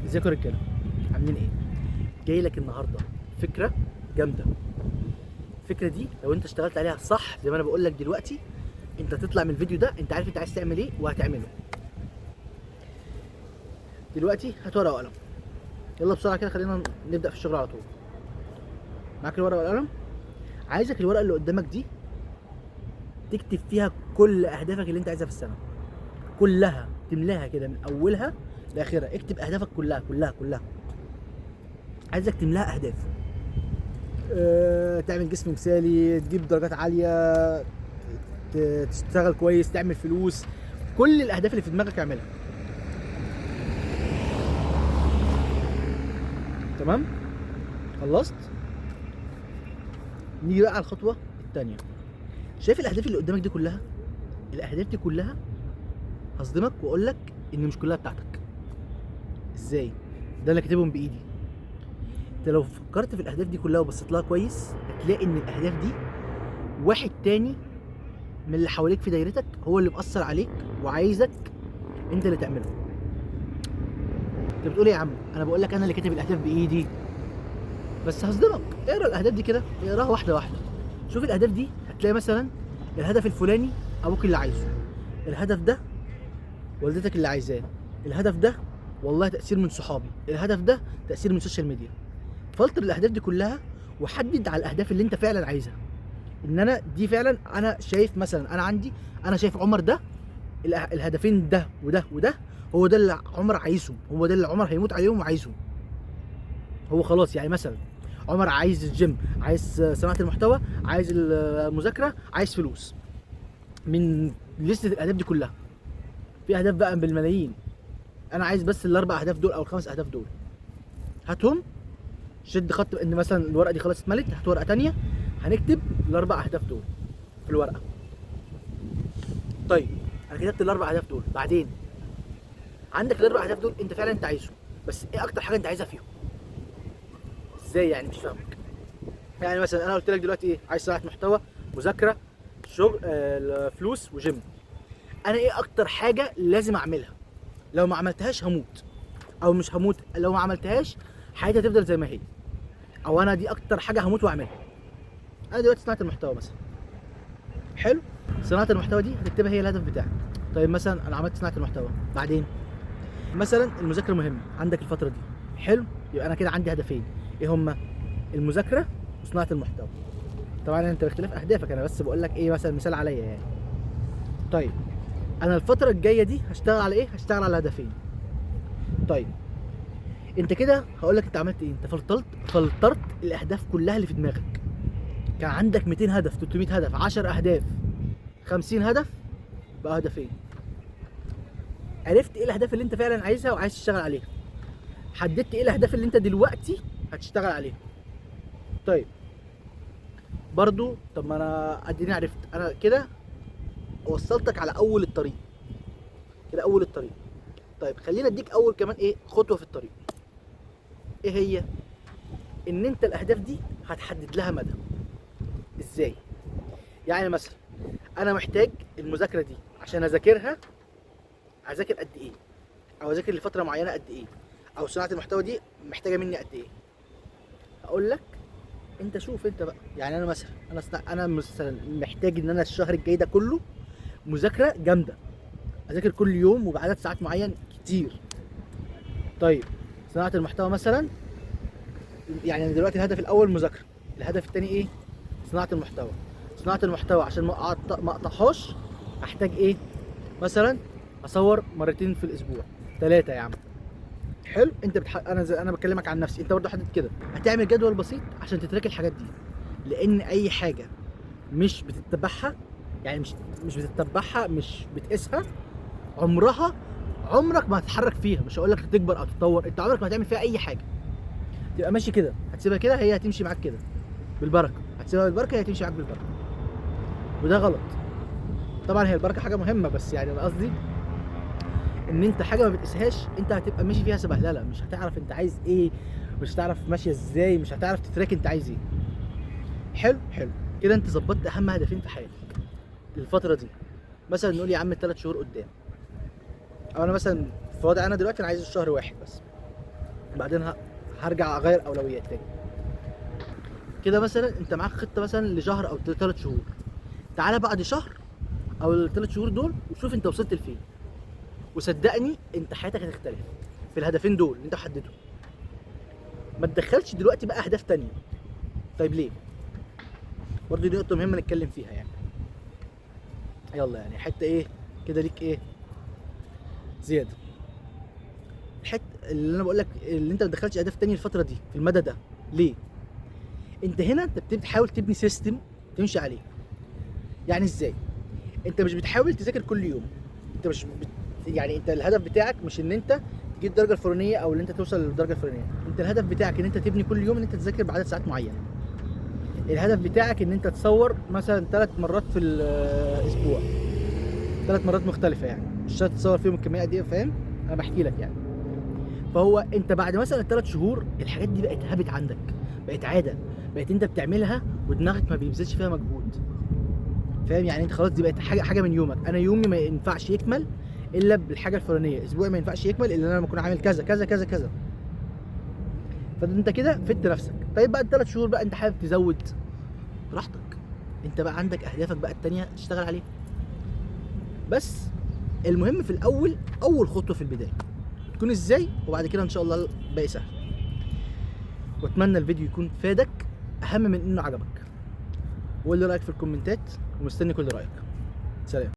ازيكم يا رجاله؟ عاملين ايه؟ جاي لك النهارده فكره جامده. الفكره دي لو انت اشتغلت عليها صح زي ما انا بقول لك دلوقتي، انت تطلع من الفيديو ده انت عارف انت عايز تعمل ايه وهتعمله. دلوقتي هات ورقه وقلم، يلا بسرعه كده خلينا نبدا في الشغل على طول. معاك الورقه والقلم؟ عايزك الورقه اللي قدامك دي تكتب فيها كل اهدافك اللي انت عايزها في السنه كلها، تملاها كده من اولها لاخرها. اكتب اهدافك كلها كلها كلها، عايزك تملاها اهداف. تعمل جسم مثالي، تجيب درجات عاليه، تشتغل كويس، تعمل فلوس، كل الاهداف اللي في دماغك اعملها. تمام؟ خلصت؟ نيجي بقى على الخطوه الثانيه. شايف الاهداف اللي قدامك دي كلها؟ الاهداف دي كلها هصدمك واقول لك ان مش كلها بتاعتك. ازاي؟ ده انا كاتبهم بايدي. انت لو فكرت في الاهداف دي كلها وبصيت لها كويس هتلاقي ان الاهداف دي واحد تاني من اللي حواليك في دايرتك هو اللي مأثر عليك وعايزك انت اللي تعمله. انت بتقول ايه يا عم؟ انا بقول لك انا اللي كاتب الاهداف بايدي. بس هصدمك، اقرا الاهداف دي كده، اقراها واحده واحده. شوف الاهداف دي، هتلاقي مثلا الهدف الفلاني ابوك اللي عايزه، الهدف ده والدتك اللي عايزاه، الهدف ده والله تأثير من صحابي، الهدف ده تأثير من السوشيال ميديا. فلتر الاهداف دي كلها وحدد على الاهداف اللي انت فعلا عايزها. ان انا دي فعلا انا شايف مثلا انا شايف عمر ده الهدفين ده وده وده، هو ده اللي عمر عايزه، هو ده اللي عمر هيموت عليهم وعايزه. هو خلاص يعني مثلا عمر عايز الجيم، عايز صناعة المحتوى، عايز المذاكرة، عايز فلوس. من لستة الاهداف دي كلها في اهداف بقى بالملايين. انا عايز بس الاربع اهداف دول او الخمس اهداف دول، هاتهم. شد خط ان مثلا الورقه دي خلاص اتملت، هات ورقه تانية هنكتب الاربع اهداف دول في الورقه. طيب انا كتبت الاربع اهداف دول، بعدين عندك الاربع اهداف دول انت فعلا انت عايزهم، بس ايه اكتر حاجه انت عايزها فيهم؟ ازاي يعني؟ مش فاهمك. يعني مثلا انا قلت لك دلوقتي ايه؟ عايز صناعه محتوى، مذاكره، شغل، فلوس وجيم. انا ايه اكتر حاجه لازم اعملها؟ لو ما عملتهاش هموت، او مش هموت، لو ما عملتهاش حياتي هتفضل زي ما هي، او انا دي اكتر حاجه هموت واعملها. انا دلوقتي صناعه المحتوى مثلا، حلو. صناعه المحتوى دي هتكتبها هي الهدف بتاعك. طيب مثلا انا عملت صناعه المحتوى، بعدين مثلا المذاكره مهمه عندك الفتره دي، حلو. يبقى انا كده عندي هدفين، ايه هما؟ المذاكره وصناعه المحتوى. طبعا انت باختلاف اهدافك، انا بس بقول لك ايه مثلا مثال عليا يعني. طيب انا الفتره الجايه دي هشتغل على ايه؟ هشتغل على هدفين. طيب انت كده هقول لك انت عملت ايه. انت فلترت الاهداف كلها اللي في دماغك. كان عندك 200 هدف، 300 هدف، 10 اهداف، 50 هدف، بقى هدفين. عرفت ايه الاهداف اللي انت فعلا عايزها وعايز تشتغل عليها، حددت ايه الاهداف اللي انت دلوقتي هتشتغل عليها. طيب برضو، طب ما انا اديني عرفت انا كده، وصلتك على اول الطريق كده، اول الطريق. طيب خلينا اديك اول كمان ايه خطوه في الطريق. ايه هي؟ ان انت الاهداف دي هتحدد لها مدى. ازاي؟ يعني مثلا انا محتاج المذاكره دي عشان اذاكرها، اذاكر قد ايه؟ او اذاكر لفتره معينه قد ايه؟ او صناعه المحتوى دي محتاجه مني قد ايه؟ اقول لك انت شوف انت بقى. يعني انا مثلا انا مثلا محتاج ان انا الشهر الجاي ده كله مذاكره جامده، اذاكر كل يوم وبعدد ساعات معين كتير. طيب صناعه المحتوى مثلا، يعني دلوقتي الهدف الاول مذاكره، الهدف الثاني ايه؟ صناعه المحتوى. صناعه المحتوى عشان ما اقطعهاش احتاج ايه؟ مثلا اصور مرتين في الاسبوع، 3 يا عم. حلو. انت انا بكلمك عن نفسي، انت برضه حدد كده. هتعمل جدول بسيط عشان تتراك الحاجات دي، لان اي حاجه مش بتتبعها، يعني مش بتتبعها، مش بتقيسها، عمرك ما هتتحرك فيها. مش هقول لك تكبر او تتطور، انت عمرك ما هتعمل فيها اي حاجه. تبقى ماشي كده، هتسيبها كده هي هتمشي معاك كده بالبركه، هتسيبها بالبركه هي هتمشي معاك بالبركه، وده غلط. طبعا هي البركه حاجه مهمه، بس يعني انا قصدي ان انت حاجه ما بتقيسهاش انت هتبقى ماشي فيها سبهلله، مش هتعرف انت عايز ايه، مش هتعرف ماشيه ازاي، مش هتعرف تتراك انت عايز ايه. حلو كده انت ظبطت اهم هدفين في حياتك الفتره دي. مثلا نقول يا عم 3 شهور قدام، او انا مثلا في وضع انا دلوقتي انا عايز الشهر واحد بس. بعدين هرجع اغير اولويات تاني. كده مثلا انت معاك خطه مثلا لشهر او 3 شهور، تعالى بعد شهر او ال3 شهور دول وشوف انت وصلت لفين، وصدقني انت حياتك هتختلف في الهدفين دول اللي انت حددهم. ما تدخلش دلوقتي بقى اهداف تانية. طيب ليه؟ برضه دي نقطه مهمه نتكلم فيها يعني. يلا يعني حته ايه كده ليك ايه زياده. الحته اللي انا بقول لك اللي انت ما تدخلش اهداف تانية الفتره دي في المدى ده. ليه؟ انت هنا انت بتحاول تبني سيستم تمشي عليه. يعني ازاي؟ انت مش بتحاول تذاكر كل يوم، انت مش يعني انت الهدف بتاعك مش ان انت تجيب الدرجه الفلانيه او ان انت توصل للدرجه الفلانيه، انت الهدف بتاعك ان انت تبني كل يوم ان انت تذاكر بعدد ساعات معينه. الهدف بتاعك ان انت تصور مثلا 3 مرات في الاسبوع، 3 مرات مختلفه، يعني مش شرط تصور فيهم الكميه دي، فاهم؟ انا بحكي لك يعني. فهو انت بعد مثلا 3 شهور الحاجات دي بقت هابت عندك، بقت عاده، بقت انت بتعملها ودماغك ما بيبذلش فيها مجهود، فاهم؟ يعني انت خلاص دي بقت حاجه من يومك. انا يومي ما ينفعش يكمل الا بالحاجه الفلانيه، اسبوعي ما ينفعش يكمل الا انا لما اكون عامل كذا كذا كذا كذا. فانت كده فدت نفسك. طيب بعد 3 شهور بقى انت حابب تزود، براحتك، انت بقى عندك اهدافك بقى التانيه تشتغل عليها. بس المهم في الاول، اول خطوه في البدايه تكون ازاي، وبعد كده ان شاء الله الباقي سهل. واتمنى الفيديو يكون فادك اهم من انه عجبك. وقول لي رايك في الكومنتات ومستني كل رايك. سلام.